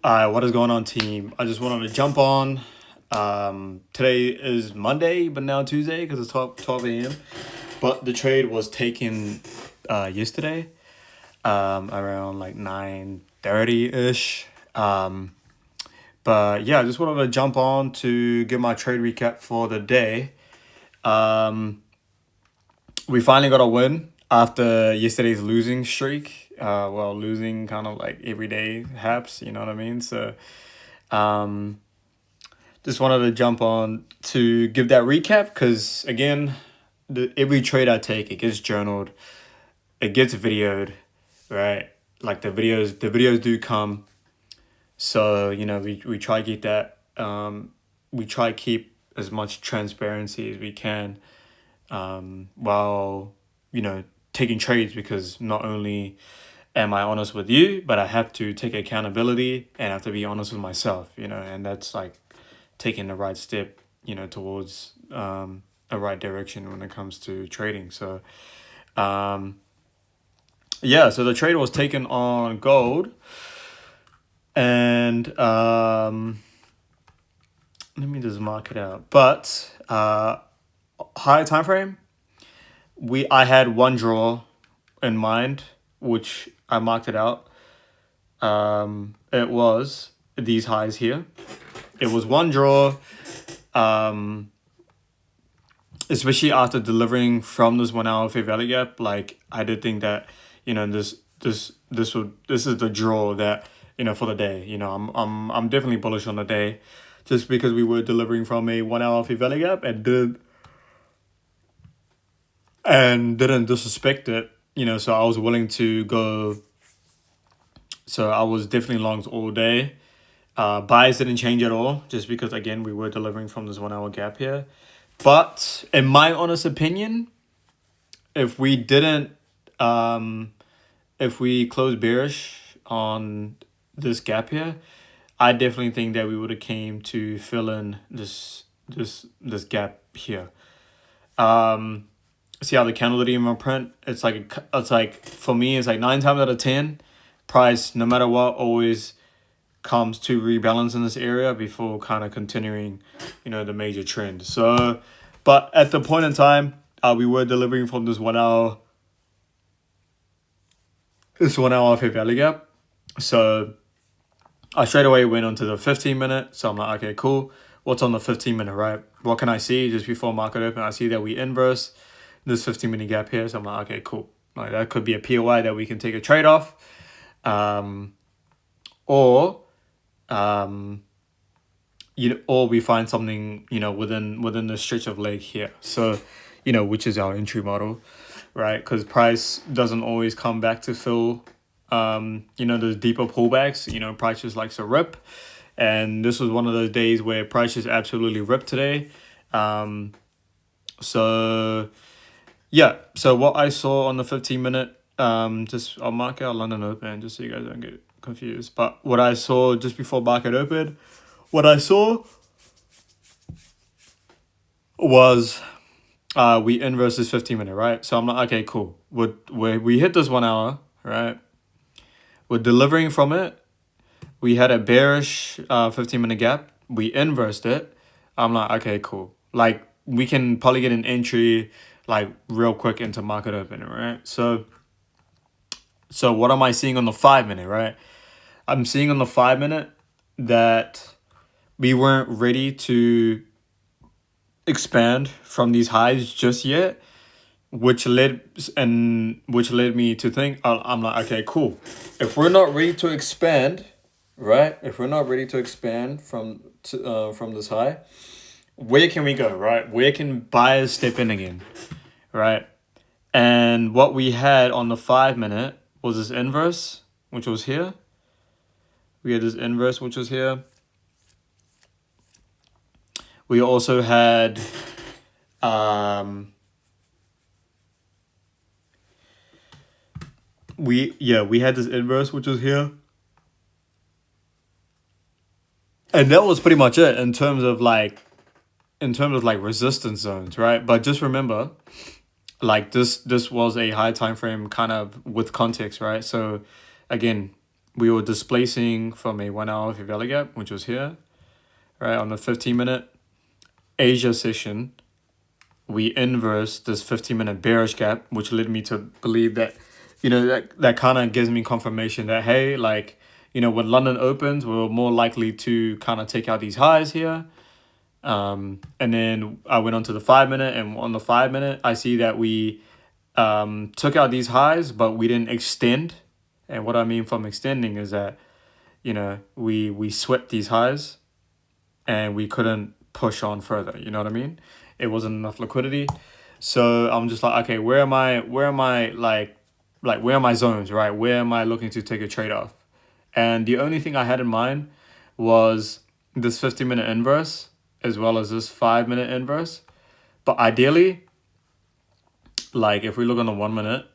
What is going on, team? I just wanted to jump on. Today is Monday, but now Tuesday because it's 12 a.m. But the trade was taken yesterday around like 9:30-ish. But yeah, I just wanted to jump on to give my trade recap for the day. We finally got a win after yesterday's losing streak. Losing kind of like every day haps, you know what I mean? So just wanted to jump on to give that recap because again, every trade I take, it gets journaled, it gets videoed, right? Like the videos do come. So we try to get that. We try to keep as much transparency as we can, while taking trades, because not only am I honest with you, but I have to take accountability and I have to be honest with myself, and that's like taking the right step, towards a right direction when it comes to trading. So, so the trade was taken on gold, and let me just mark it out. But high time frame, I had one draw in mind, which I marked it out. It was these highs here. It was one draw, especially after delivering from this 1 hour fair value gap. Like I did think that this is the draw that for the day. I'm definitely bullish on the day, just because we were delivering from a 1 hour fair value gap and didn't disrespect it. So I was willing to go. So I was definitely longs all day. Buys didn't change at all, just because again we were delivering from this 1 hour gap here. But in my honest opinion, if we closed bearish on this gap here, I definitely think that we would have came to fill in this gap here. See how the candle in my print? It's like for me, it's like 9 times out of 10, price no matter what always comes to rebalance in this area before kind of continuing, the major trend. So, but at the point in time, we were delivering from this 1 hour fair value gap. So I straight away went onto the 15-minute. So I'm like, okay, cool. What's on the 15-minute, right? What can I see just before market open? I see that we inverse this 15-minute gap here. So I'm like, okay, cool. Like that could be a POI that we can take a trade off. Or we find something, within the stretch of leg here. So, which is our entry model, right? Because price doesn't always come back to fill, those deeper pullbacks. Price just likes to rip. And this was one of those days where price just absolutely ripped today. So what I saw on the 15-minute, I'll mark out London Open just so you guys don't get confused. But what I saw just before market open, was we inverse this 15-minute, right? So I'm like, okay, cool. We hit this 1 hour, right? We're delivering from it. We had a bearish 15-minute gap. We inversed it. I'm like, okay, cool. Like we can probably get an entry like real quick into market opening, right? So what am I seeing on the 5-minute, right? I'm seeing on the 5-minute that we weren't ready to expand from these highs just yet, which led me to think, I'm like, okay, cool. If we're not ready to expand, right? If we're not ready to expand from this high, where can we go, right? Where can buyers step in again, right? And what we had on the 5-minute was this inverse, which was here. We had this inverse, which was here. We also had we had this inverse, which was here. And that was pretty much it in terms of like resistance zones, right? But just remember, like this was a high time frame kind of with context, right? So again, we were displacing from a 1 hour fair value gap, which was here, right? On the 15-minute Asia session, we inverse this 15-minute bearish gap, which led me to believe that, that kind of gives me confirmation that, hey, like, when London opens, we're more likely to kind of take out these highs here. And then I went on to the 5-minute, and on the 5-minute, I see that we took out these highs, but we didn't extend. And what I mean from extending is that, we swept these highs and we couldn't push on further. You know what I mean? It wasn't enough liquidity. So I'm just like, okay, where am I like where are my zones, right? Where am I looking to take a trade off? And the only thing I had in mind was this 50-minute inverse as well as this 5-minute inverse. But ideally, like if we look on the 1 minute,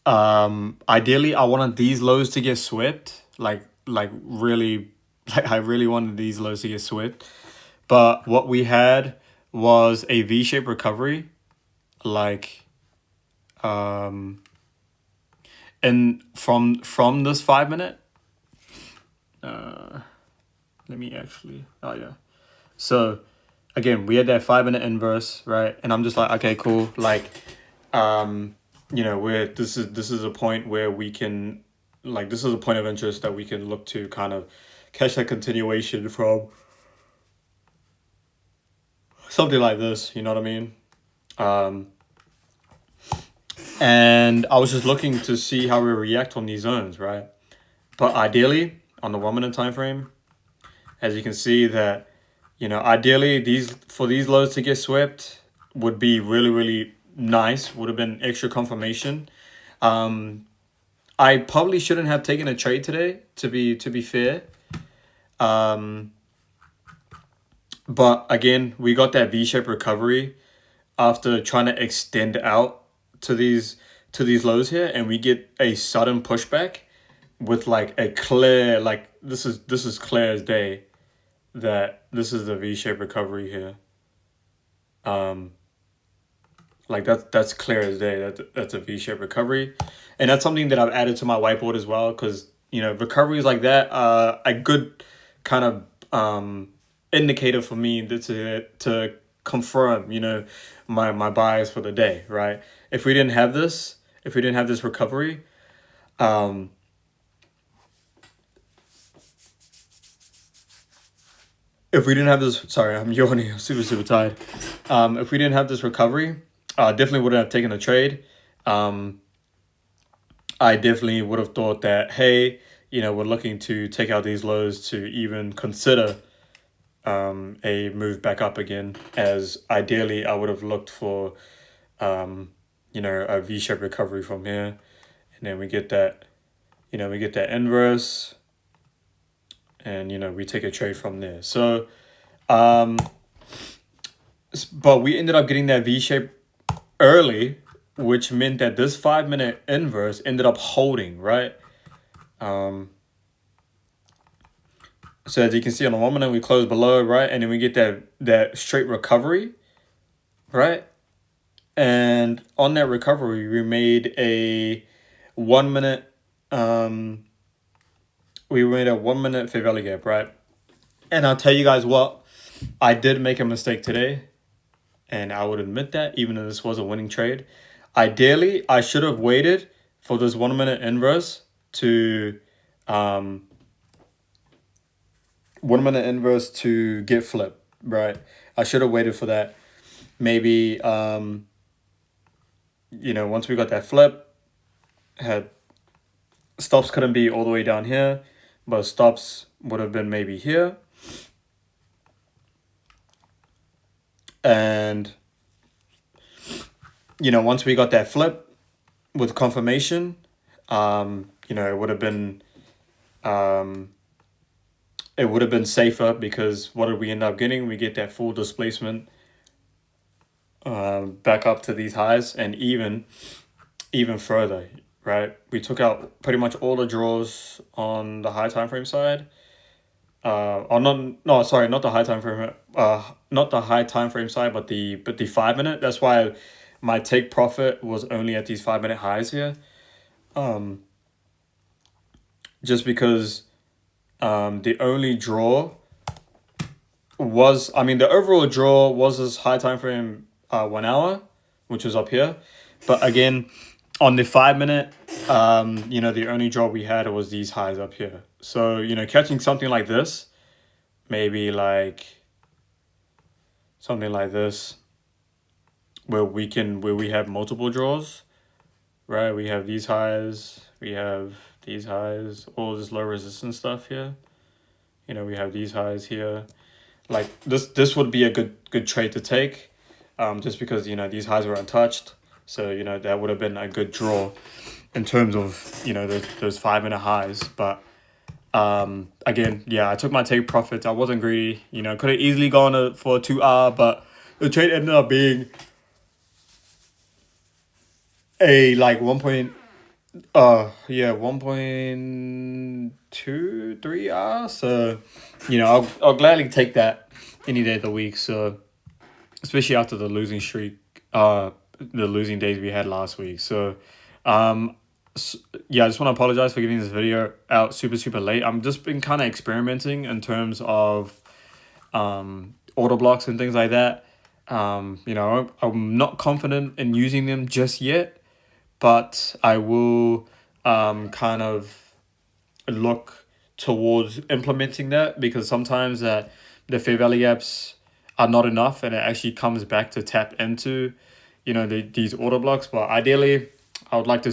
ideally I wanted these lows to get swept, like really, like I really wanted these lows to get swept. But what we had was a V-shaped recovery, like and from this 5-minute, let me actually, oh yeah. So again, we had that 5-minute inverse, right? And I'm just like, okay, cool. Like, where this is a point where we can, like, this is a point of interest that we can look to kind of catch that continuation from something like this. You know what I mean? And I was just looking to see how we react on these zones, right? But ideally, on the 1 minute time frame, as you can see that, ideally these lows to get swept would be really, really nice, would have been extra confirmation. I probably shouldn't have taken a trade today, to be fair. But again, we got that V-shaped recovery after trying to extend out to these lows here, and we get a sudden pushback with like a clear, like this is clear as day that this is the V-shaped recovery here. Like that's clear as day. That's a V-shaped recovery, and that's something that I've added to my whiteboard as well, because recoveries like that are a good kind of indicator for me to confirm my bias for the day, right? If we didn't have this recovery, if we didn't have this, sorry, I'm yawning, I'm super tired. If we didn't have this recovery, definitely wouldn't have taken the trade. I definitely would have thought that, hey, we're looking to take out these lows to even consider a move back up again, as ideally I would have looked for a V-shaped recovery from here, and then we get that inverse, and we take a trade from there. So but we ended up getting that V-shape early, which meant that this 5-minute inverse ended up holding, right? So as you can see on the 1 minute, we close below, right? And then we get that straight recovery, right? And on that recovery, we made a 1 minute, we made a 1 minute fair value gap, right? And I'll tell you guys what, I did make a mistake today, and I would admit that, even though this was a winning trade. Ideally, I should have waited for this 1 minute inverse to 1 minute inverse to get flipped, right? I should have waited for that. Maybe once we got that flip, had stops couldn't be all the way down here, but stops would have been maybe here. And once we got that flip with confirmation, it would have been safer, because what did we end up getting? We get that full displacement back up to these highs, and even further, right? We took out pretty much all the draws on the high time frame side. Not the high time frame. Not the high time frame side, but the 5 minute. That's why my take profit was only at these 5 minute highs here. Just because the only draw was, I mean, the overall draw was this high time frame 1 hour, which was up here. But again, on the 5 minute, the only draw we had was these highs up here. So, catching something like this, maybe like something like this, where we have multiple draws, right? We have these highs, we have these highs, all this low resistance stuff here. We have these highs here. Like this would be a good trade to take, just because these highs were untouched. So that would have been a good draw in terms of those 5 minute highs. But again, yeah, I took my take profits. I wasn't greedy. Could have easily gone for a 2 hour, but the trade ended up being a like 1.23 hours. So I'll gladly take that any day of the week. So especially after the losing streak, the losing days we had last week. So yeah, I just want to apologize for getting this video out super late. I'm just been kind of experimenting in terms of order blocks and things like that. I'm not confident in using them just yet, but I will kind of look towards implementing that, because sometimes the fair value gaps are not enough, and it actually comes back to tap into these order blocks. But ideally, I would like to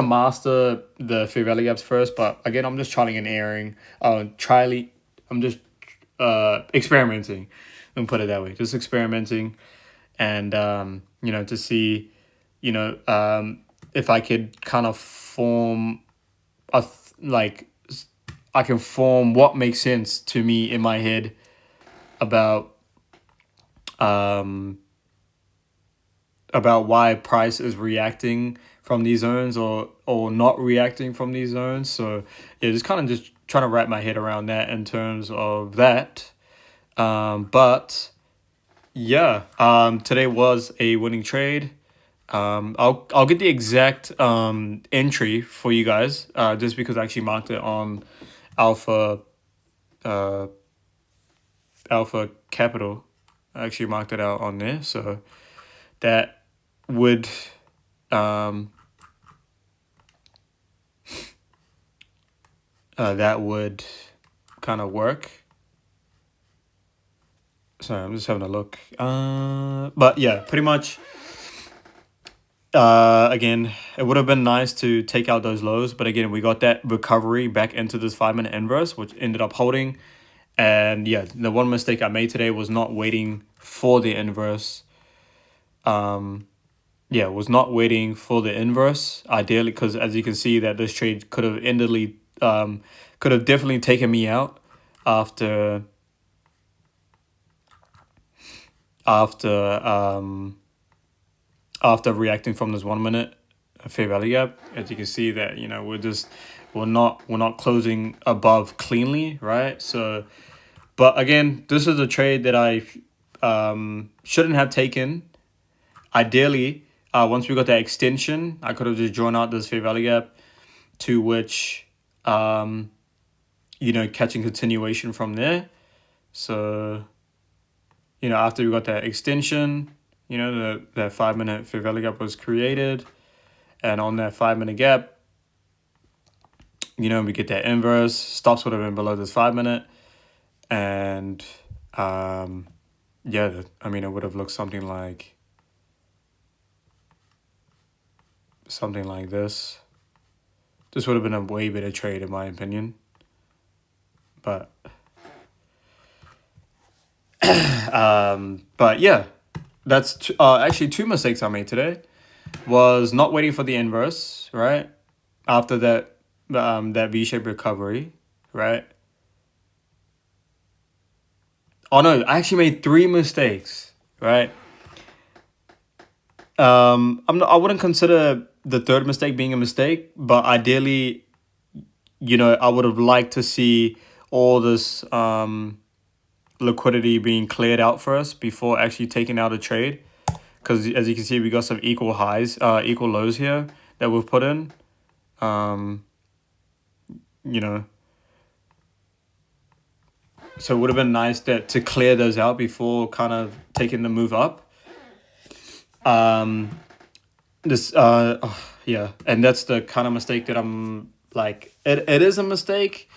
master the fair value gaps first. But again, I'm just trialing and erroring. I'm just experimenting, and put it that way, just experimenting, and to see if I could kind of form I can form what makes sense to me in my head about why price is reacting from these zones or not reacting from these zones. So yeah, just kind of just trying to wrap my head around that in terms of that. But yeah, today was a winning trade. I'll get the exact entry for you guys, just because I actually marked it on Alpha Capital. I actually marked it out on there, so that would kind of work. Sorry, I'm just having a look. But yeah, pretty much. Again, it would have been nice to take out those lows, but again, we got that recovery back into this 5 minute inverse, which ended up holding. And yeah, the one mistake I made today was not waiting for the inverse. Was not waiting for the inverse, ideally, because as you can see that this trade could have definitely taken me out after reacting from this 1 minute fair value gap. As you can see that we're not closing above cleanly, right? So, but again, this is a trade that I shouldn't have taken. Ideally, once we got that extension, I could have just drawn out this fair value gap, to which catching continuation from there. So after we got that extension, that 5 minute fair value gap was created, and on that 5 minute gap, we get that inverse. Stops would have been below this 5 minute, and it would have looked something like this. This would have been a way better trade in my opinion, but yeah, that's actually two mistakes I made today. Was not waiting for the inverse, right? After that V-shaped recovery, right? Oh no, I actually made 3 mistakes, right? I wouldn't consider the third mistake being a mistake, but ideally, I would have liked to see all this liquidity being cleared out for us before actually taking out a trade. because as you can see, we got some equal highs, equal lows here that we've put in. You know, so it would have been nice to clear those out before kind of taking the move up. This yeah, and that's the kind of mistake that I'm like, it is a mistake,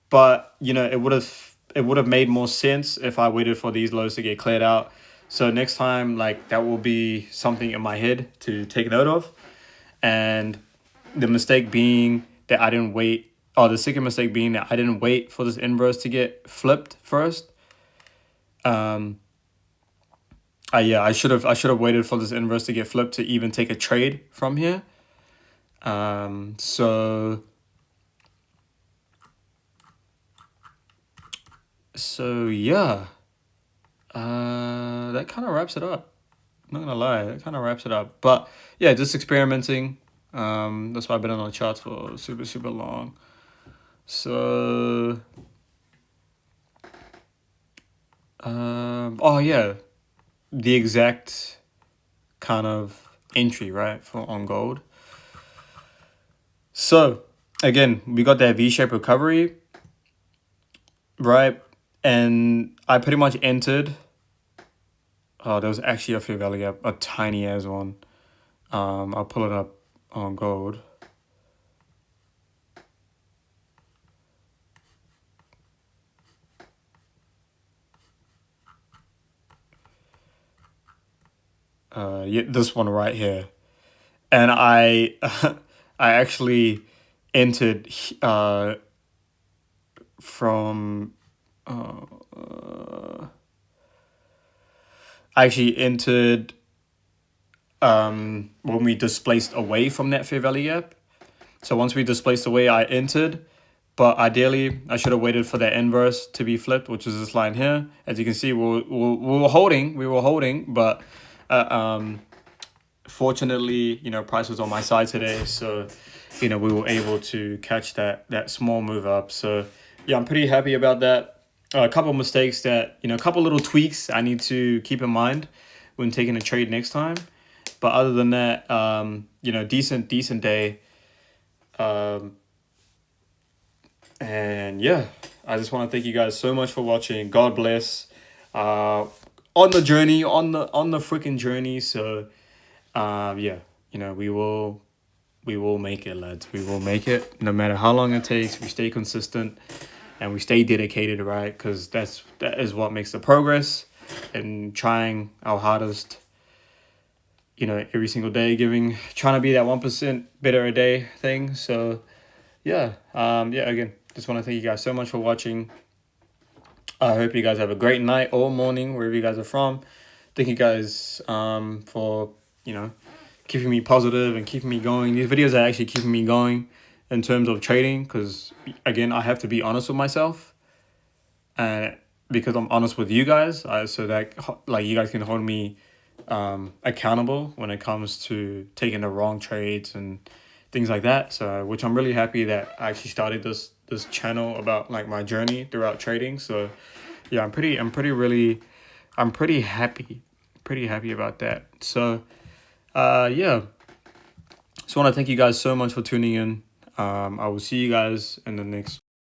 but it would have made more sense if I waited for these lows to get cleared out. So next time, like, that will be something in my head to take note of. And the mistake being that I didn't wait, or the second mistake being that I didn't wait for this inverse to get flipped first. Yeah, I should have waited for this inverse to get flipped to even take a trade from here. So yeah, that kind of wraps it up. I'm not gonna lie, that kind of wraps it up. But yeah, just experimenting. That's why I've been on the charts for super super long. So oh yeah, the exact kind of entry, right, for on gold. So again, we got that V-shaped recovery, right? And I pretty much entered. Oh, there was actually a fair value gap, a tiny as one. I'll pull it up on gold. Yeah, this one right here, and I, I actually entered from I actually entered when we displaced away from that fair value gap. So once we displaced away, I entered, but ideally I should have waited for that inverse to be flipped, which is this line here. As you can see, we were holding, but fortunately, price was on my side today, so we were able to catch that small move up. So yeah, I'm pretty happy about that. A couple mistakes that a couple little tweaks I need to keep in mind when taking a trade next time. But other than that, decent day. And yeah, I just want to thank you guys so much for watching. God bless. On the journey, on the freaking journey. So, yeah, we will make it, lads. We will make it. No matter how long it takes, we stay consistent and we stay dedicated, right? Because that is what makes the progress, and trying our hardest, every single day, trying to be that 1% better a day thing. So yeah, again, just want to thank you guys so much for watching. I hope you guys have a great night or morning, wherever you guys are from. Thank you guys for, keeping me positive and keeping me going. These videos are actually keeping me going in terms of trading, because, again, I have to be honest with myself. And because I'm honest with you guys, so that, like, you guys can hold me accountable when it comes to taking the wrong trades and things like that. So, which I'm really happy that I actually started this channel about, like, my journey throughout trading. So yeah, I'm pretty happy about that. So yeah, just want to thank you guys so much for tuning in. I will see you guys in the next